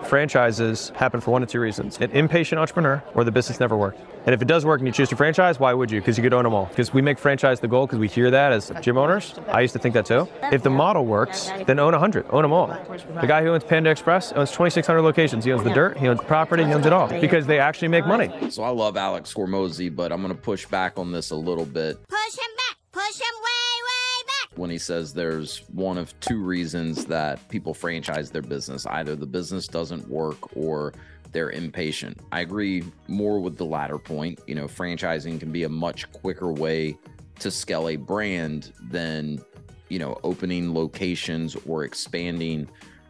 Franchises happen for one of two reasons: an impatient entrepreneur, or the business never worked. And if it does work and you choose to franchise, why would you? Because you could own them all. Because we make franchise the goal because we hear that as gym owners. I used to think that too. If the model works, then own 100, own them all. The guy who owns Panda Express owns 2,600 locations. He owns the dirt, he owns the property, he owns it all because they actually make money. So I love Alex Hormozi, but I'm going to push back on this a little bit. Push him back, push him way back. When he says there's one of two reasons that people franchise their business: either the business doesn't work or they're impatient. I agree more with the latter point. You know, franchising can be a much quicker way to scale a brand than, you know, opening locations or expanding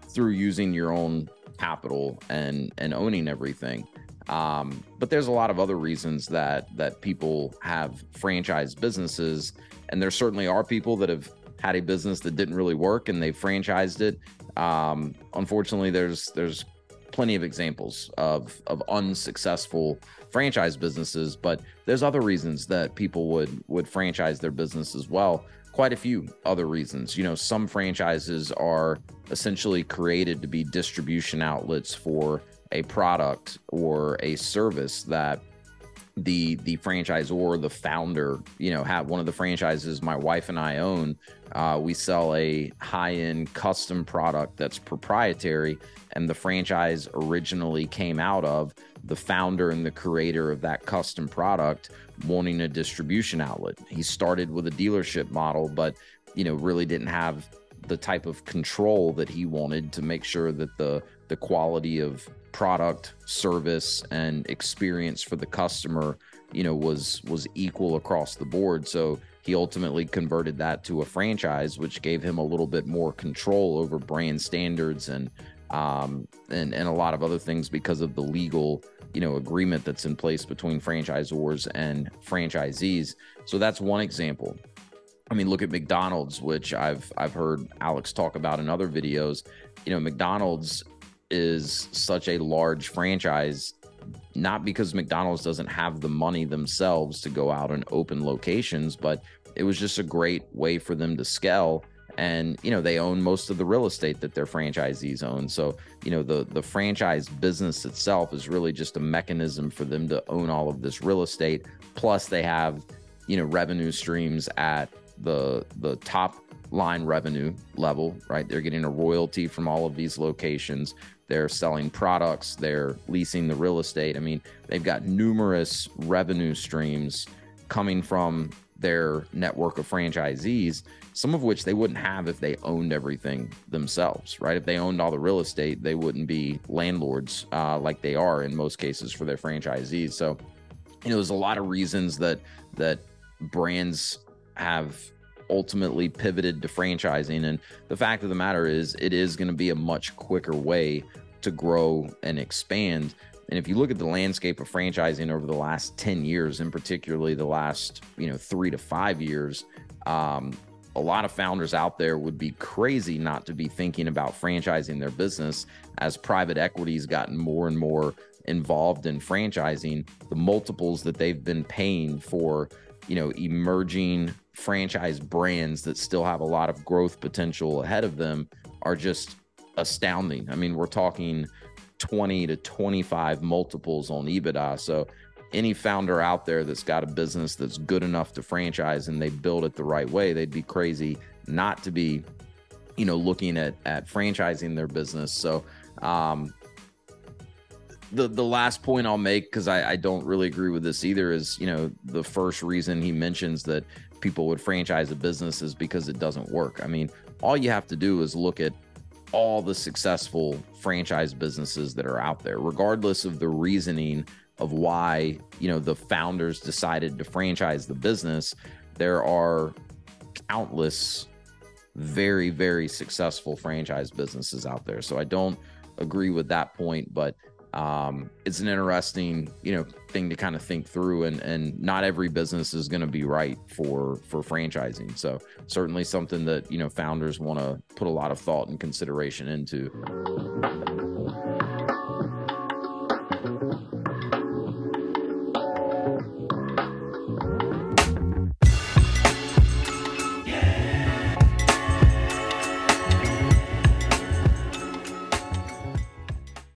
through using your own capital and owning everything. But there's a lot of other reasons that people have franchise businesses, and there certainly are people that have had a business that didn't really work and they franchised it. Unfortunately, there's plenty of examples of unsuccessful franchise businesses, but there's other reasons that people would franchise their business as well. Quite a few other reasons. You know, some franchises are essentially created to be distribution outlets for a product or a service that the franchisor, the founder, you know, have. One of the franchises my wife and I own, we sell a high-end custom product that's proprietary, and the franchise originally came out of the founder and the creator of that custom product wanting a distribution outlet. He started with a dealership model, but, you know, really didn't have the type of control that he wanted to make sure that the quality of product, service, and experience for the customer, you know, was equal across the board. So he ultimately converted that to a franchise, which gave him a little bit more control over brand standards and a lot of other things because of the legal, you know, agreement that's in place between franchisors and franchisees. So that's one example. I mean, look at McDonald's, which I've heard Alex talk about in other videos. You know, McDonald's is such a large franchise, not because McDonald's doesn't have the money themselves to go out and open locations, but it was just a great way for them to scale. And, you know, they own most of the real estate that their franchisees own. So, you know, the franchise business itself is really just a mechanism for them to own all of this real estate. Plus they have, you know, revenue streams at the top line revenue level, right? They're getting a royalty from all of these locations. They're selling products, they're leasing the real estate. I mean, they've got numerous revenue streams coming from their network of franchisees, some of which they wouldn't have if they owned everything themselves, right? If they owned all the real estate, they wouldn't be landlords like they are in most cases for their franchisees. So, you know, there's a lot of reasons that brands have ultimately pivoted to franchising. And the fact of the matter is, it is going to be a much quicker way to grow and expand. And if you look at the landscape of franchising over the last 10 years, and particularly the last, you know, 3 to 5 years, a lot of founders out there would be crazy not to be thinking about franchising their business. As private equity's gotten more and more involved in franchising, the multiples that they've been paying for, you know, emerging franchise brands that still have a lot of growth potential ahead of them are just astounding. I mean, we're talking 20 to 25 multiples on EBITDA. So any founder out there that's got a business that's good enough to franchise and they build it the right way, they'd be crazy not to be, you know, looking at franchising their business. So the last point I'll make, because I don't really agree with this either, is, you know, the first reason he mentions that people would franchise a business is because it doesn't work. I mean, all you have to do is look at all the successful franchise businesses that are out there, regardless of the reasoning of why, you know, the founders decided to franchise the business. There are countless very, very successful franchise businesses out there. So I don't agree with that point, but it's an interesting, you know, thing to kind of think through, and not every business is going to be right for franchising. So certainly something that, you know, founders want to put a lot of thought and consideration into.